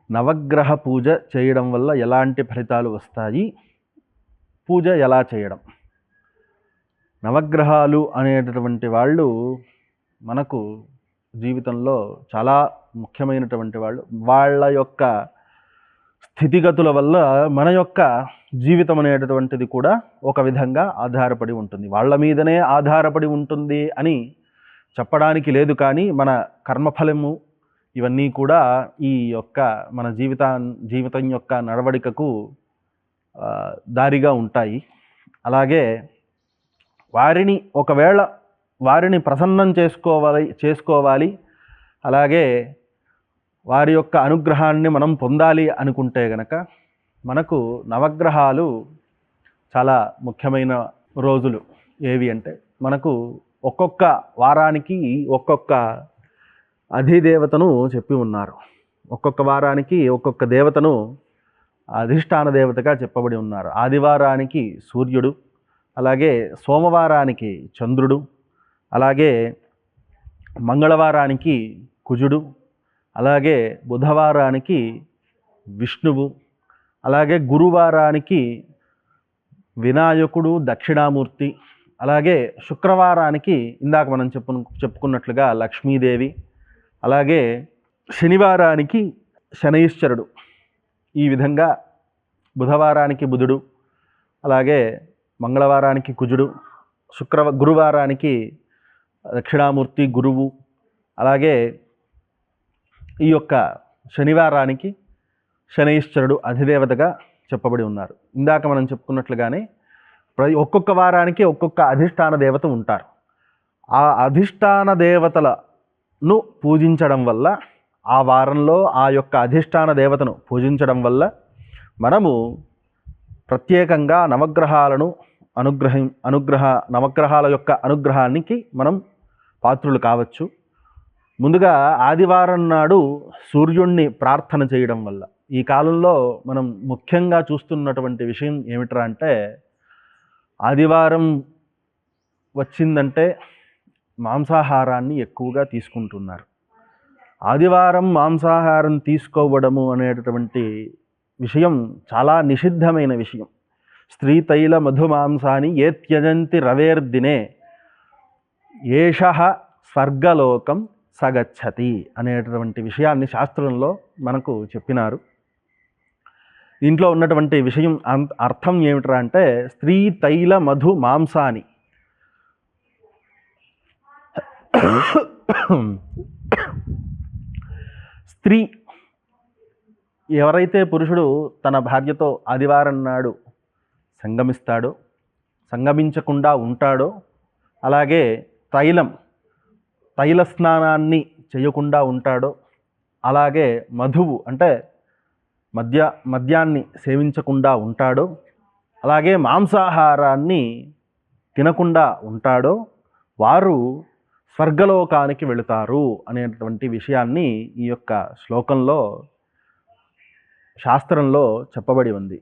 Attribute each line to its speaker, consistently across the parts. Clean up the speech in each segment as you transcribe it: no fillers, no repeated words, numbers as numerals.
Speaker 1: నవగ్రహ పూజ చేయడం వల్ల ఎలాంటి ఫలితాలు వస్తాయి, పూజ ఎలా చేయడం. నవగ్రహాలు అనేటటువంటి వాళ్ళు మనకు జీవితంలో చాలా ముఖ్యమైనటువంటి వాళ్ళు. వాళ్ళ యొక్క స్థితిగతుల వల్ల మన యొక్క జీవితం అనేటటువంటిది కూడా ఒక విధంగా ఆధారపడి ఉంటుంది. వాళ్ళ మీదనే ఆధారపడి ఉంటుంది అని చెప్పడానికి లేదు, కానీ మన కర్మఫలము ఇవన్నీ కూడా ఈ యొక్క మన జీవితం యొక్క నడవడికకు దారిగా ఉంటాయి. అలాగే ఒకవేళ వారిని ప్రసన్నం చేసుకోవాలి, అలాగే వారి యొక్క అనుగ్రహాన్ని మనం పొందాలి అనుకుంటే గనక మనకు నవగ్రహాలు చాలా ముఖ్యమైన రోజులు. ఏవి అంటే మనకు ఒక్కొక్క వారానికి ఒక్కొక్క అధిదేవతను చెప్పి ఉన్నారు. ఒక్కొక్క వారానికి ఒక్కొక్క దేవతను అధిష్టాన దేవతగా చెప్పబడి ఉన్నారు. ఆదివారానికి సూర్యుడు, అలాగే సోమవారానికి చంద్రుడు, అలాగే మంగళవారానికి కుజుడు, అలాగే బుధవారానికి విష్ణువు, అలాగే గురువారానికి వినాయకుడు దక్షిణామూర్తి, అలాగే శుక్రవారానికి ఇందాక మనం చెప్పుకున్నట్లుగా లక్ష్మీదేవి, అలాగే శనివారానికి శనైశ్చరుడు. ఈ విధంగా బుధవారానికి బుధుడు, అలాగే మంగళవారానికి కుజుడు, గురువారానికి దక్షిణామూర్తి గురువు, అలాగే ఈ యొక్క శనివారానికి శనైశ్చరుడు అధిదేవతగా చెప్పబడి ఉన్నారు. ఇందాక మనం చెప్పుకున్నట్లుగానే ఒక్కొక్క వారానికి ఒక్కొక్క అధిష్టాన దేవత ఉంటారు. ఆ అధిష్టాన దేవతలను పూజించడం వల్ల, ఆ వారంలో ఆ యొక్క అధిష్టాన దేవతను పూజించడం వల్ల మనము ప్రత్యేకంగా నవగ్రహాల యొక్క అనుగ్రహానికి మనం పాత్రులు కావచ్చు. ముందుగా ఆదివారం నాడు సూర్యుణ్ణి ప్రార్థన చేయడం వల్ల, ఈ కాలంలో మనం ముఖ్యంగా చూస్తున్నటువంటి విషయం ఏమిట్రా అంటే, ఆదివారం వచ్చిందంటే మాంసాహారాన్ని ఎక్కువగా తీసుకుంటున్నారు. ఆదివారం మాంసాహారం తీసుకోవడము అనేటటువంటి విషయం చాలా నిషిద్ధమైన విషయం. స్త్రీ తైల మధుమాంసాని ఏ త్యజంతి రవేర్దినే ఏషః స్వర్గలోకం సగచ్చతి అనేటటువంటి విషయాన్ని శాస్త్రంలో మనకు చెప్పినారు. దీంట్లో ఉన్నటువంటి విషయం అర్థం ఏమిట్రా అంటే, స్త్రీ తైల మధు మాంసాని, స్త్రీ ఎవరైతే పురుషుడు తన భార్యతో ఆదివారం నాడు సంగమించకుండా ఉంటాడో, అలాగే తైల స్నానాన్ని చేయకుండా ఉంటాడో, అలాగే మధువు అంటే మద్యాన్ని సేవించకుండా ఉంటాడో, అలాగే మాంసాహారాన్ని తినకుండా ఉంటాడో వారు స్వర్గలోకానికి వెళుతారు అనేటువంటి విషయాన్ని ఈ యొక్క శ్లోకంలో శాస్త్రంలో చెప్పబడి ఉంది.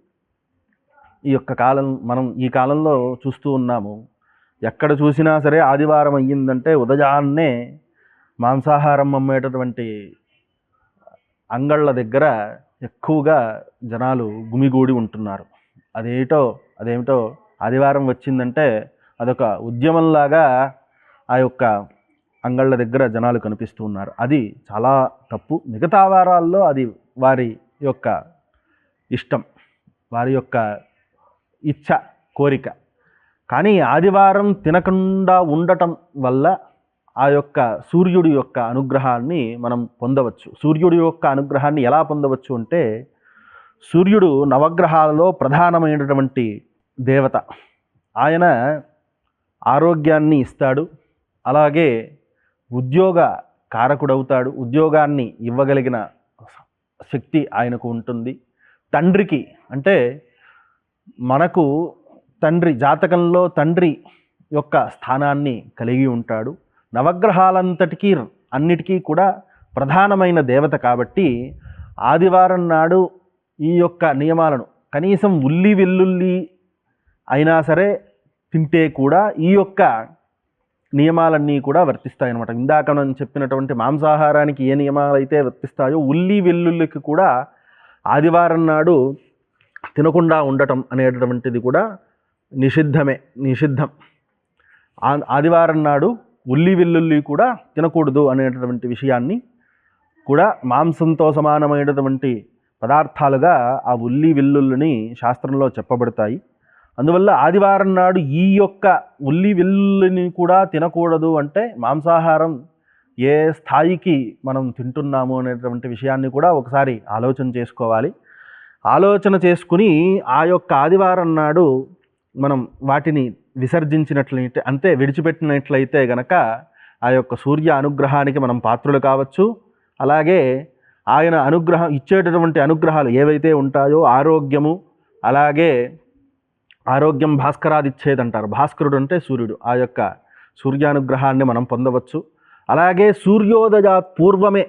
Speaker 1: మనం ఈ కాలంలో చూస్తూ ఉన్నాము. ఎక్కడ చూసినా సరే ఆదివారం అయ్యిందంటే ఉదయాన్నే మాంసాహారం అమ్మేటటువంటి అంగళ్ళ దగ్గర ఎక్కువగా జనాలు గుమిగూడి ఉంటున్నారు. అదేమిటో ఆదివారం వచ్చిందంటే అదొక ఉద్యమంలాగా ఆ యొక్క అంగళ్ళ దగ్గర జనాలు కనిపిస్తూ ఉన్నారు. అది చాలా తప్పు. మిగతా వారాల్లో అది వారి యొక్క ఇష్టం, వారి యొక్క ఇచ్ఛ, కోరిక. కానీ ఆదివారం తినకుండా ఉండటం వల్ల ఆ యొక్క సూర్యుడి యొక్క అనుగ్రహాన్ని మనం పొందవచ్చు. సూర్యుడి యొక్క అనుగ్రహాన్ని ఎలా పొందవచ్చు అంటే, సూర్యుడు నవగ్రహాలలో ప్రధానమైనటువంటి దేవత. ఆయన ఆరోగ్యాన్ని ఇస్తాడు, అలాగే ఉద్యోగ కారకుడవుతాడు. ఉద్యోగాన్ని ఇవ్వగలిగిన శక్తి ఆయనకు ఉంటుంది. తండ్రికి అంటే మనకు జాతకంలో తండ్రి యొక్క స్థానాన్ని కలిగి ఉంటాడు. అన్నిటికీ కూడా ప్రధానమైన దేవత కాబట్టి ఆదివారం నాడు ఈ యొక్క నియమాలను కనీసం ఉల్లి వెల్లుల్లి అయినా సరే తింటే కూడా ఈ యొక్క నియమాలన్నీ కూడా వర్తిస్తాయి అన్నమాట. ఇందాక మనం చెప్పినటువంటి మాంసాహారానికి ఏ నియమాలు అయితే వర్తిస్తాయో ఉల్లి వెల్లుల్లికి కూడా ఆదివారం నాడు తినకుండా ఉండటం అనేటటువంటిది కూడా నిషిద్ధం. ఆదివారం నాడు ఉల్లి వెల్లుల్లి కూడా తినకూడదు అనేటటువంటి విషయాన్ని కూడా మాంసంతో సమానమైనటువంటి పదార్థాలుగా ఆ ఉల్లి వెల్లుల్లిని శాస్త్రంలో చెప్పబడతాయి. అందువల్ల ఆదివారం నాడు ఈ యొక్క ఉల్లి వెల్లుల్లిని కూడా తినకూడదు అంటే మాంసాహారం ఏ స్థాయికి మనం తింటున్నాము అనేటువంటి విషయాన్ని కూడా ఒకసారి ఆలోచన చేసుకోవాలి. ఆలోచన చేసుకుని ఆ యొక్క ఆదివారం నాడు మనం వాటిని విసర్జించినట్లయితే, అంతే విడిచిపెట్టినట్లయితే గనక ఆ యొక్క సూర్య అనుగ్రహానికి మనం పాత్రులు కావచ్చు. అలాగే ఆయన అనుగ్రహం ఇచ్చేటటువంటి అనుగ్రహాలు ఏవైతే ఉంటాయో ఆరోగ్యము, అలాగే ఆరోగ్యం భాస్కరాదిచ్చేదంటారు. భాస్కరుడు అంటే సూర్యుడు. ఆ యొక్క సూర్యానుగ్రహాన్ని మనం పొందవచ్చు. అలాగే సూర్యోదయాత్ పూర్వమే,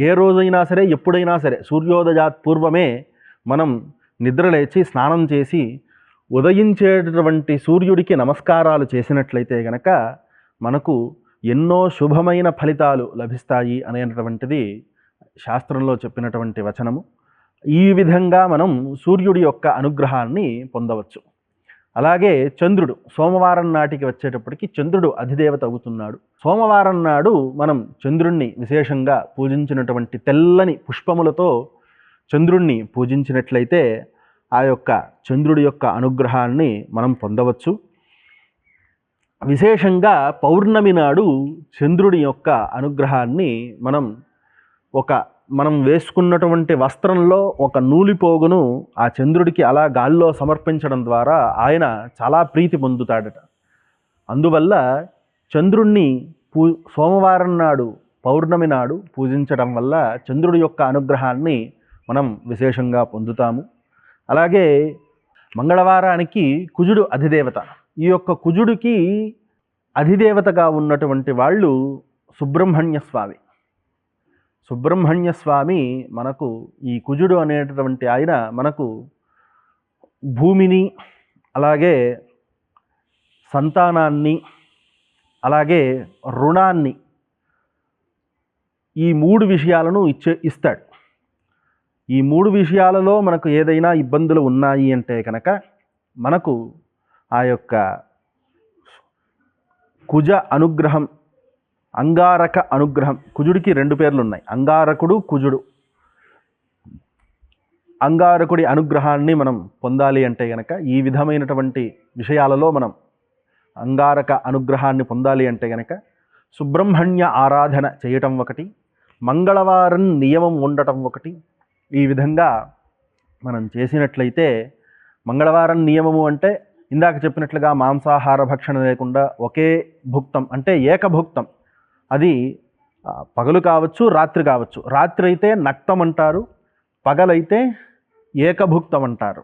Speaker 1: ఏ రోజైనా సరే ఎప్పుడైనా సరే సూర్యోదయాత్ పూర్వమే మనం నిద్రలేచి స్నానం చేసి ఉదయించేటటువంటి సూర్యుడికి నమస్కారాలు చేసినట్లయితే గనక మనకు ఎన్నో శుభమైన ఫలితాలు లభిస్తాయి అనేటటువంటిది శాస్త్రంలో చెప్పినటువంటి వచనము. ఈ విధంగా మనం సూర్యుడి యొక్క అనుగ్రహాన్ని పొందవచ్చు. అలాగే చంద్రుడు సోమవారం నాటికి వచ్చేటప్పటికి చంద్రుడు అధిదేవత అవుతున్నాడు. సోమవారం నాడు మనం చంద్రుణ్ణి విశేషంగా పూజించినటువంటి తెల్లని పుష్పములతో చంద్రుణ్ణి పూజించినట్లయితే ఆ యొక్క చంద్రుడి యొక్క అనుగ్రహాన్ని మనం పొందవచ్చు. విశేషంగా పౌర్ణమి నాడు చంద్రుడి యొక్క అనుగ్రహాన్ని మనం వేసుకున్నటువంటి వస్త్రంలో ఒక నూలిపోగును ఆ చంద్రుడికి అలా గాల్లో సమర్పించడం ద్వారా ఆయన చాలా ప్రీతి పొందుతాడట. అందువల్ల చంద్రుణ్ణి సోమవారం నాడు పౌర్ణమి నాడు పూజించడం వల్ల చంద్రుడి యొక్క అనుగ్రహాన్ని మనం విశేషంగా పొందుతాము. అలాగే మంగళవారానికి కుజుడు అధిదేవత. ఈ యొక్క కుజుడికి అధిదేవతగా ఉన్నటువంటి వాళ్ళు సుబ్రహ్మణ్య స్వామి మనకు ఈ కుజుడు అనేటటువంటి ఆయన మనకు భూమిని, అలాగే సంతానాన్ని, అలాగే రుణాన్ని, ఈ 3 విషయాలను ఇస్తాడు. ఈ 3 విషయాలలో మనకు ఏదైనా ఇబ్బందులు ఉన్నాయి అంటే కనుక మనకు ఆ యొక్క కుజ అనుగ్రహం, అంగారక అనుగ్రహం, కుజుడికి 2 పేర్లు ఉన్నాయి, అంగారకుడు, కుజుడు. అంగారకుడి అనుగ్రహాన్ని మనం పొందాలి అంటే కనుక ఈ విధమైనటువంటి విషయాలలో మనం అంగారక అనుగ్రహాన్ని పొందాలి అంటే కనుక సుబ్రహ్మణ్య ఆరాధన చేయటం ఒకటి, మంగళవారం నియమం ఉండటం ఒకటి. ఈ విధంగా మనం చేసినట్లయితే మంగళవారం నియమము అంటే ఇందాక చెప్పినట్లుగా మాంసాహార భక్షణ లేకుండా ఒకే భుక్తం అంటే ఏకభుక్తం, అది పగలు కావచ్చు రాత్రి కావచ్చు. రాత్రి అయితే నక్తం అంటారు, పగలైతే ఏకభుక్తం అంటారు.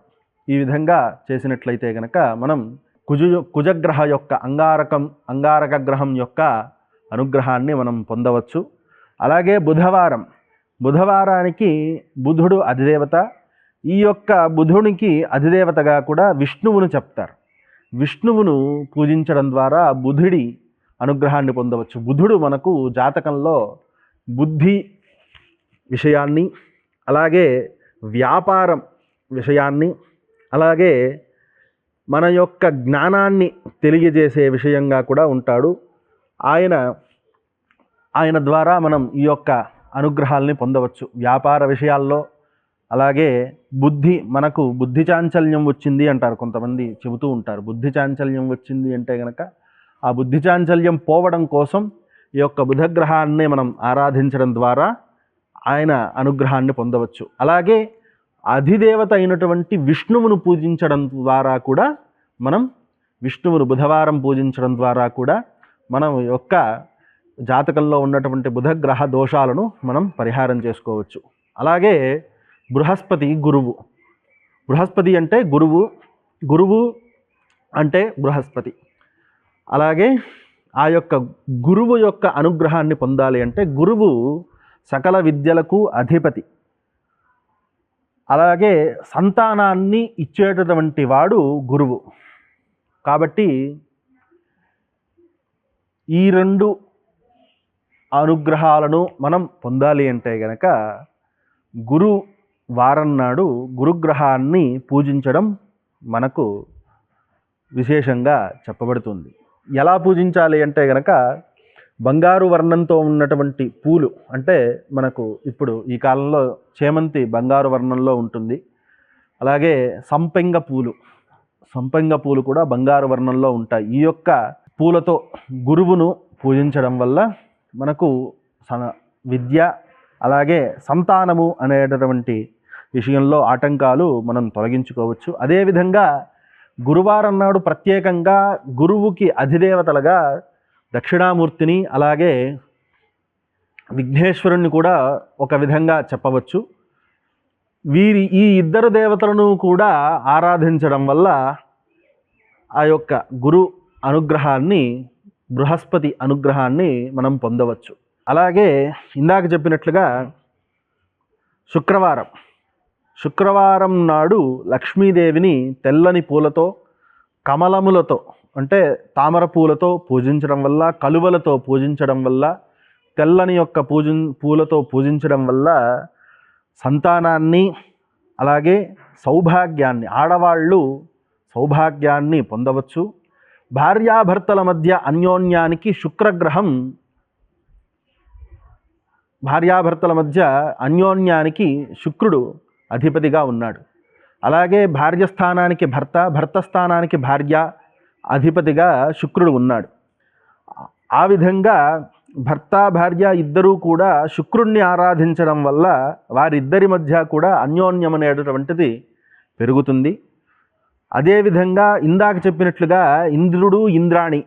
Speaker 1: ఈ విధంగా చేసినట్లయితే కనుక మనం కుజగ్రహ యొక్క అంగారక గ్రహం యొక్క అనుగ్రహాన్ని మనం పొందవచ్చు. అలాగే బుధవారానికి బుధుడు అధిదేవత. ఈ యొక్క బుధునికి అధిదేవతగా కూడా విష్ణువును చెప్తారు. విష్ణువును పూజించడం ద్వారా బుధుడి అనుగ్రహాన్ని పొందవచ్చు. బుధుడు మనకు జాతకంలో బుద్ధి విషయాన్ని, అలాగే వ్యాపారం విషయాన్ని, అలాగే మన యొక్క జ్ఞానాన్ని తెలియజేసే విషయంగా కూడా ఉంటాడు. ఆయన ద్వారా మనం ఈ యొక్క అనుగ్రహాల్ని పొందవచ్చు వ్యాపార విషయాల్లో. అలాగే మనకు బుద్ధి చాంచల్యం వచ్చింది అంటారు, కొంతమంది చెబుతూ ఉంటారు. బుద్ధి చాంచల్యం వచ్చింది అంటే కనుక ఆ బుద్ధి చాంచల్యం పోవడం కోసం ఈ యొక్క బుధగ్రహాన్ని మనం ఆరాధించడం ద్వారా ఆయన అనుగ్రహాన్ని పొందవచ్చు. అలాగే అధిదేవత అయినటువంటి విష్ణువును పూజించడం ద్వారా కూడా విష్ణువును బుధవారం పూజించడం ద్వారా కూడా మనం యొక్క జాతకంలో ఉన్నటువంటి బుధగ్రహ దోషాలను మనం పరిహారం చేసుకోవచ్చు. అలాగే బృహస్పతి అంటే గురువు అంటే బృహస్పతి. అలాగే ఆ యొక్క గురువు యొక్క అనుగ్రహాన్ని పొందాలి అంటే గురువు సకల విద్యలకు అధిపతి. అలాగే సంతానాన్ని ఇచ్చేటటువంటి వాడు గురువు. కాబట్టి ఈ 2 అనుగ్రహాలను మనం పొందాలి అంటే గనక వారం నాడు గురుగ్రహాన్ని పూజించడం మనకు విశేషంగా చెప్పబడుతుంది. ఎలా పూజించాలి అంటే గనక బంగారు వర్ణంతో ఉన్నటువంటి పూలు, అంటే మనకు ఇప్పుడు ఈ కాలంలో చేమంతి బంగారు వర్ణంలో ఉంటుంది, అలాగే సంపెంగ పూలు కూడా బంగారు వర్ణంలో ఉంటాయి. ఈ యొక్క పూలతో గురువును పూజించడం వల్ల మనకు విద్య అలాగే సంతానము అనేటటువంటి విషయంలో ఆటంకాలు మనం తొలగించుకోవచ్చు. అదేవిధంగా గురువారం నాడు ప్రత్యేకంగా గురువుకి అధిదేవతలుగా దక్షిణామూర్తిని అలాగే విఘ్నేశ్వరుణ్ణి కూడా ఒక విధంగా చెప్పవచ్చు. ఈ ఇద్దరు దేవతలను కూడా ఆరాధించడం వల్ల ఆ యొక్క గురు అనుగ్రహాన్ని, బృహస్పతి అనుగ్రహాన్ని మనం పొందవచ్చు. అలాగే ఇందాక చెప్పినట్లుగా శుక్రవారం నాడు లక్ష్మీదేవిని తెల్లని పూలతో, కమలములతో అంటే తామర పూలతో పూజించడం వల్ల, కలువలతో పూజించడం వల్ల, తెల్లని యొక్క పూలతో పూజించడం వల్ల సంతానాన్ని అలాగే సౌభాగ్యాన్ని, ఆడవాళ్ళు సౌభాగ్యాన్ని పొందవచ్చు. భార్యాభర్తల మధ్య అన్యోన్యానికి శుక్రుడు అధిపతిగా ఉన్నాడు. అలాగే భార్య స్థానానికి భర్త స్థానానికి భార్య అధిపతిగా శుక్రుడు ఉన్నాడు. ఆ విధంగా భర్త భార్య ఇద్దరూ కూడా శుక్రుణ్ణి ఆరాధించడం వల్ల వారిద్దరి మధ్య కూడా అన్యోన్యం అనేటటువంటిది పెరుగుతుంది. అదేవిధంగా ఇందాక చెప్పినట్లుగా ఇంద్రుడు ఇంద్రాణి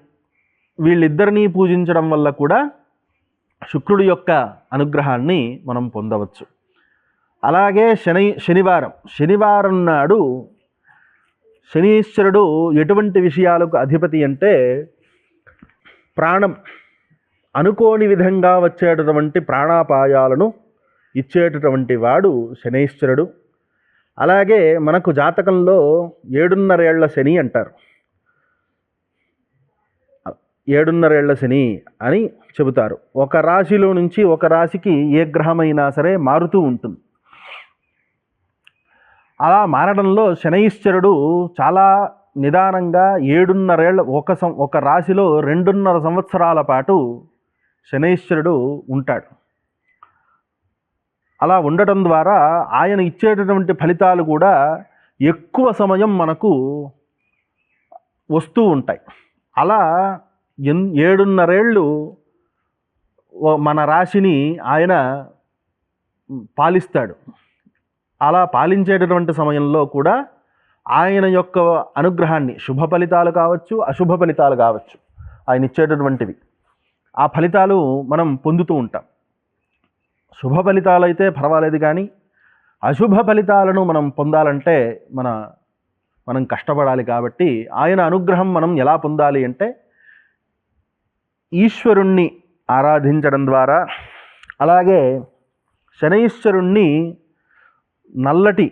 Speaker 1: వీళ్ళిద్దరినీ పూజించడం వల్ల కూడా శుక్రుడి యొక్క అనుగ్రహాన్ని మనం పొందవచ్చు. అలాగే శనివారం నాడు శనీశ్వరుడు ఎటువంటి విషయాలకు అధిపతి అంటే ప్రాణం, అనుకోని విధంగా వచ్చేటటువంటి ప్రాణాపాయాలను ఇచ్చేటటువంటి వాడు శనీశ్వరుడు. అలాగే మనకు జాతకంలో 7.5 ఏళ్ల శని అంటారు. 7.5 ఏళ్ల శని అని చెబుతారు. ఒక రాశిలో నుంచి ఒక రాశికి ఏ గ్రహమైనా సరే మారుతూ ఉంటుంది. అలా మారడంలో శనైశ్వరుడు చాలా నిదానంగా 7.5 ఏళ్ళ ఒక రాశిలో 2.5 సంవత్సరాల పాటు శనైశ్వరుడు ఉంటాడు. అలా ఉండటం ద్వారా ఆయన ఇచ్చేటటువంటి ఫలితాలు కూడా ఎక్కువ సమయం మనకు వస్తూ ఉంటాయి. అలా 7.5 ఏళ్ళు మన రాశిని ఆయన పాలిస్తాడు. అలా పాలించేటటువంటి సమయంలో కూడా ఆయన యొక్క అనుగ్రహాన్ని, శుభ ఫలితాలు కావచ్చు అశుభ ఫలితాలు కావచ్చు, ఆయన ఇచ్చేటటువంటివి ఆ ఫలితాలు మనం పొందుతూ ఉంటాం. శుభ ఫలితాలు అయితే పర్వాలేదు, కానీ అశుభ ఫలితాలను మనం పొందాలంటే మనం కష్టపడాలి. కాబట్టి ఆయన అనుగ్రహం మనం ఎలా పొందాలి అంటే ఈశ్వరుణ్ణి ఆరాధించడం ద్వారా, అలాగే శనైశ్వరుణ్ణి నల్లటి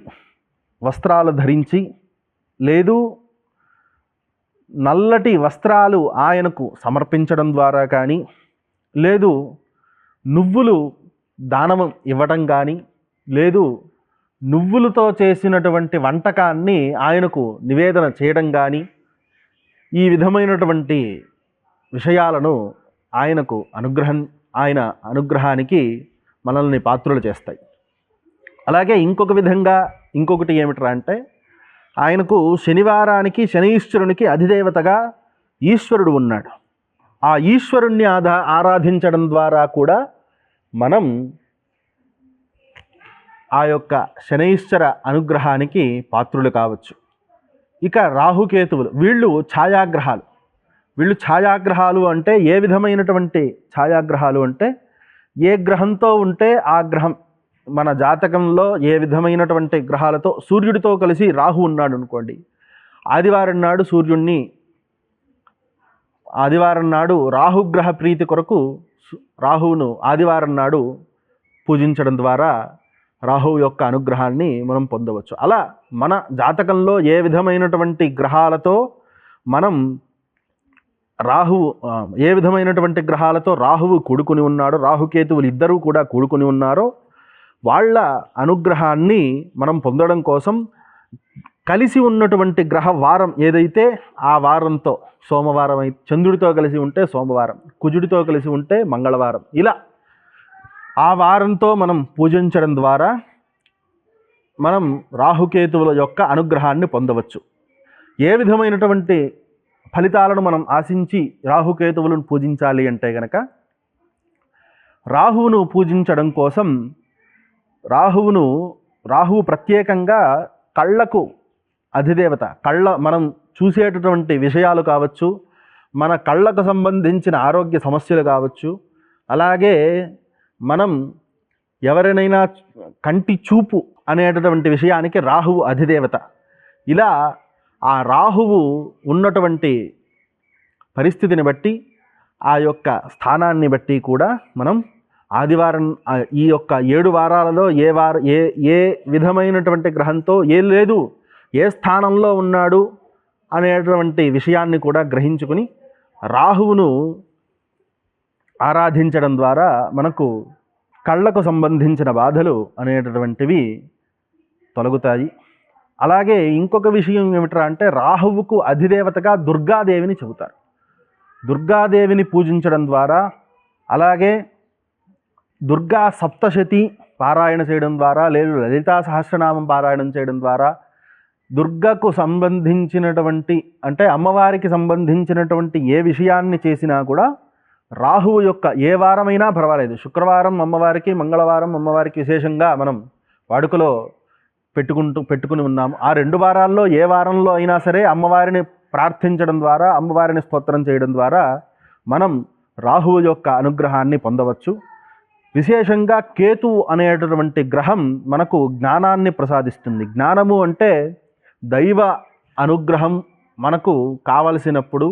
Speaker 1: వస్త్రాలు ధరించి, లేదు నల్లటి వస్త్రాలు ఆయనకు సమర్పించడం ద్వారా కానీ, లేదు నువ్వులు దానం ఇవ్వటం కానీ, లేదు నువ్వులతో చేసినటువంటి వంటకాన్ని ఆయనకు నివేదన చేయడం కానీ, ఈ విధమైనటువంటి విషయాలను ఆయన అనుగ్రహానికి మనల్ని పాత్రులు చేస్తాయి. అలాగే ఇంకొకటి ఏమిట్రా అంటే ఆయనకు శనివారానికి శనీశ్వరునికి అధిదేవతగా ఈశ్వరుడు ఉన్నాడు. ఆ ఈశ్వరుణ్ణి ఆరాధించడం ద్వారా కూడా మనం ఆ యొక్క శనైశ్వర అనుగ్రహానికి పాత్రులు కావచ్చు. ఇక రాహుకేతువులు వీళ్ళు ఛాయాగ్రహాలు అంటే ఏ విధమైనటువంటి ఛాయాగ్రహాలు అంటే ఏ గ్రహంతో ఉంటే ఆ గ్రహం, మన జాతకంలో ఏ విధమైనటువంటి గ్రహాలతో, సూర్యుడితో కలిసి రాహు ఉన్నాడు అనుకోండి, ఆదివారం నాడు రాహుగ్రహ ప్రీతి కొరకు రాహువును ఆదివారం నాడు పూజించడం ద్వారా రాహువు యొక్క అనుగ్రహాన్ని మనం పొందవచ్చు. అలా మన జాతకంలో ఏ విధమైనటువంటి గ్రహాలతో రాహువు కూడుకుని ఉన్నాడో, రాహుకేతువులు ఇద్దరూ కూడా కూడుకుని ఉన్నారో వాళ్ళ అనుగ్రహాన్ని మనం పొందడం కోసం కలిసి ఉన్నటువంటి గ్రహ వారం ఏదైతే ఆ వారంతో సోమవారం చంద్రుడితో కలిసి ఉంటే సోమవారం, కుజుడితో కలిసి ఉంటే మంగళవారం, ఇలా ఆ వారంతో మనం పూజించడం ద్వారా మనం రాహుకేతువుల యొక్క అనుగ్రహాన్ని పొందవచ్చు. ఏ విధమైనటువంటి ఫలితాలను మనం ఆశించి రాహుకేతువులను పూజించాలి అంటే గనక, రాహువును పూజించడం కోసం రాహువు ప్రత్యేకంగా కళ్ళకు అధిదేవత. మనం చూసేటటువంటి విషయాలు కావచ్చు, మన కళ్ళకు సంబంధించిన ఆరోగ్య సమస్యలు కావచ్చు, అలాగే మనం ఎవరినైనా కంటి చూపు అనేటటువంటి విషయానికి రాహువు అధిదేవత. ఇలా ఆ రాహువు ఉన్నటువంటి పరిస్థితిని బట్టి, ఆ యొక్క స్థానాన్ని బట్టి కూడా మనం ఆదివారం ఈ యొక్క 7 వారాలలో ఏ విధమైనటువంటి గ్రహంతో ఏ స్థానంలో ఉన్నాడు అనేటువంటి విషయాన్ని కూడా గ్రహించుకుని రాహువును ఆరాధించడం ద్వారా మనకు కళ్ళకు సంబంధించిన బాధలు అనేటటువంటివి తొలగుతాయి. అలాగే ఇంకొక విషయం ఏమిట్రా అంటే, రాహువుకు అధిదేవతగా దుర్గాదేవిని చెబుతారు. దుర్గాదేవిని పూజించడం ద్వారా, అలాగే దుర్గా సప్తశతి పారాయణ చేయడం ద్వారా, లేదు లలితా సహస్రనామం పారాయణం చేయడం ద్వారా, దుర్గకు సంబంధించినటువంటి అంటే అమ్మవారికి సంబంధించినటువంటి ఏ విషయాన్ని చేసినా కూడా రాహువు యొక్క ఏ వారమైనా పర్వాలేదు, శుక్రవారం అమ్మవారికి, మంగళవారం అమ్మవారికి విశేషంగా మనం వాడుకలో పెట్టుకుని ఉన్నాము. ఆ 2 వారాల్లో ఏ వారంలో అయినా సరే అమ్మవారిని ప్రార్థించడం ద్వారా, అమ్మవారిని స్తోత్రం చేయడం ద్వారా మనం రాహువు యొక్క అనుగ్రహాన్ని పొందవచ్చు. విశేషంగా కేతువు అనేటటువంటి గ్రహం మనకు జ్ఞానాన్ని ప్రసాదిస్తుంది. జ్ఞానము అంటే దైవ అనుగ్రహం మనకు కావలసినప్పుడు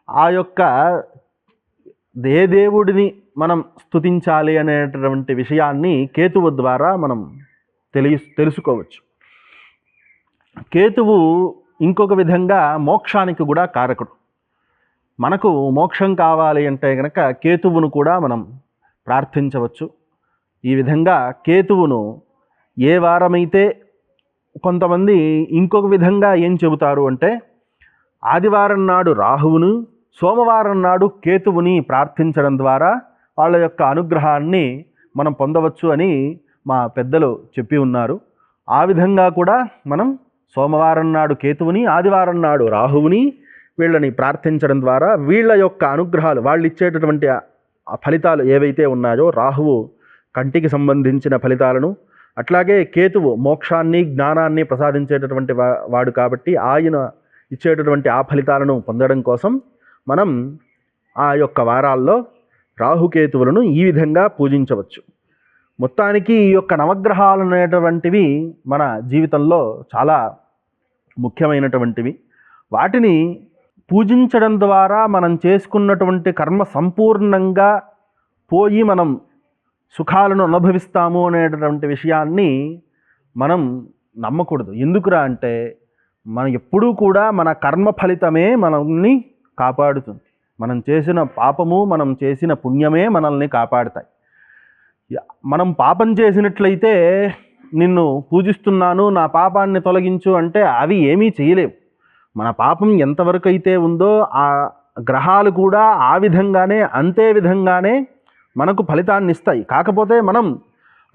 Speaker 1: ఆ యొక్క ఏ దేవుడిని మనం స్తుతించాలి అనేటటువంటి విషయాన్ని కేతువు ద్వారా మనం తెలుసుకోవచ్చు. కేతువు ఇంకొక విధంగా మోక్షానికి కూడా కారకుడు. మనకు మోక్షం కావాలి అంటే కనుక కేతువును కూడా మనం ప్రార్థించవచ్చు. ఈ విధంగా కేతువును ఏ వారమైతే, కొంతమంది ఇంకొక విధంగా ఏం చెబుతారు అంటే, ఆదివారం నాడు రాహువును, సోమవారం నాడు కేతువుని ప్రార్థించడం ద్వారా వాళ్ళ యొక్క అనుగ్రహాన్ని మనం పొందవచ్చు అని మా పెద్దలు చెప్పి ఉన్నారు. ఆ విధంగా కూడా మనం సోమవారం నాడు కేతువుని, ఆదివారం నాడు రాహువుని వీళ్ళని ప్రార్థించడం ద్వారా వీళ్ళ యొక్క అనుగ్రహాలు, వాళ్ళు ఇచ్చేటటువంటి ఫలితాలు ఏవైతే ఉన్నాయో, రాహువు కంటికి సంబంధించిన ఫలితాలను, అట్లాగే కేతువు మోక్షాన్ని, జ్ఞానాన్ని ప్రసాదించేటటువంటి వాడు కాబట్టి ఆయన ఇచ్చేటటువంటి ఆ ఫలితాలను పొందడం కోసం మనం ఆ యొక్క వారాల్లో రాహుకేతువులను ఈ విధంగా పూజించవచ్చు. మొత్తానికి ఈ యొక్క నవగ్రహాలు అనేటువంటివి మన జీవితంలో చాలా ముఖ్యమైనటువంటివి. వాటిని పూజించడం ద్వారా మనం చేసుకున్నటువంటి కర్మ సంపూర్ణంగా పోయి మనం సుఖాలను అనుభవిస్తాము అనేటటువంటి విషయాన్ని మనం నమ్మకూడదు. ఎందుకురా అంటే, మనం ఎప్పుడూ కూడా మన కర్మ ఫలితమే మనల్ని కాపాడుతుంది. మనం చేసిన పాపము, మనం చేసిన పుణ్యమే మనల్ని కాపాడుతాయి. మనం పాపం చేసినట్లయితే నిన్ను పూజిస్తున్నాను, నా పాపాన్ని తొలగించు అంటే అవి ఏమీ చేయలేవు. మన పాపం ఎంతవరకు అయితే ఉందో ఆ గ్రహాలు కూడా ఆ విధంగానే, అంతే విధంగానే మనకు ఫలితాన్ని ఇస్తాయి. కాకపోతే మనం,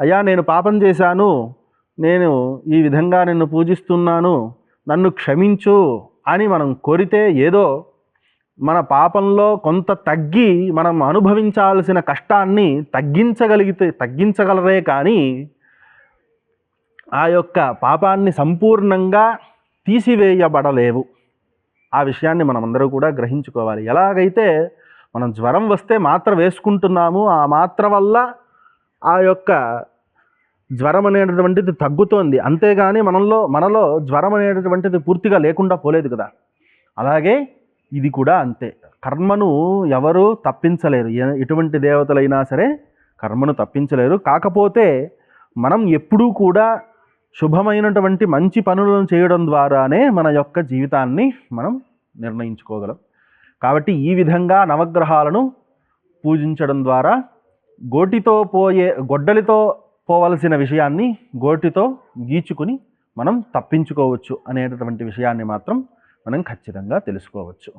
Speaker 1: అయ్యా నేను పాపం చేశాను, నేను ఈ విధంగా నిన్ను పూజిస్తున్నాను, నన్ను క్షమించు అని మనం కోరితే ఏదో మన పాపంలో కొంత తగ్గి మనం అనుభవించాల్సిన కష్టాన్ని తగ్గించగలరే కానీ ఆ యొక్క పాపాన్ని సంపూర్ణంగా తీసివేయబడలేవు. ఆ విషయాన్ని మనమందరూ కూడా గ్రహించుకోవాలి. ఎలాగైతే మనం జ్వరం వస్తే మాత్ర వేసుకుంటున్నాము, ఆ మాత్ర వల్ల ఆ యొక్క జ్వరం అనేటటువంటిది తగ్గుతోంది, అంతేగాని మనలో జ్వరం అనేటటువంటిది పూర్తిగా లేకుండా పోలేదు కదా. అలాగే ఇది కూడా అంతే. కర్మను ఎవరు తప్పించలేరు. ఎటువంటి దేవతలైనా సరే కర్మను తప్పించలేరు. కాకపోతే మనం ఎప్పుడూ కూడా శుభమైనటువంటి మంచి పనులను చేయడం ద్వారానే మన యొక్క జీవితాన్ని మనం నిర్ణయించుకోగలం. కాబట్టి ఈ విధంగా నవగ్రహాలను పూజించడం ద్వారా గొడ్డలితో పోవలసిన విషయాన్ని గోటితో గీచుకుని మనం తప్పించుకోవచ్చు అనేటటువంటి విషయాన్ని మాత్రం మనం ఖచ్చితంగా తెలుసుకోవచ్చు.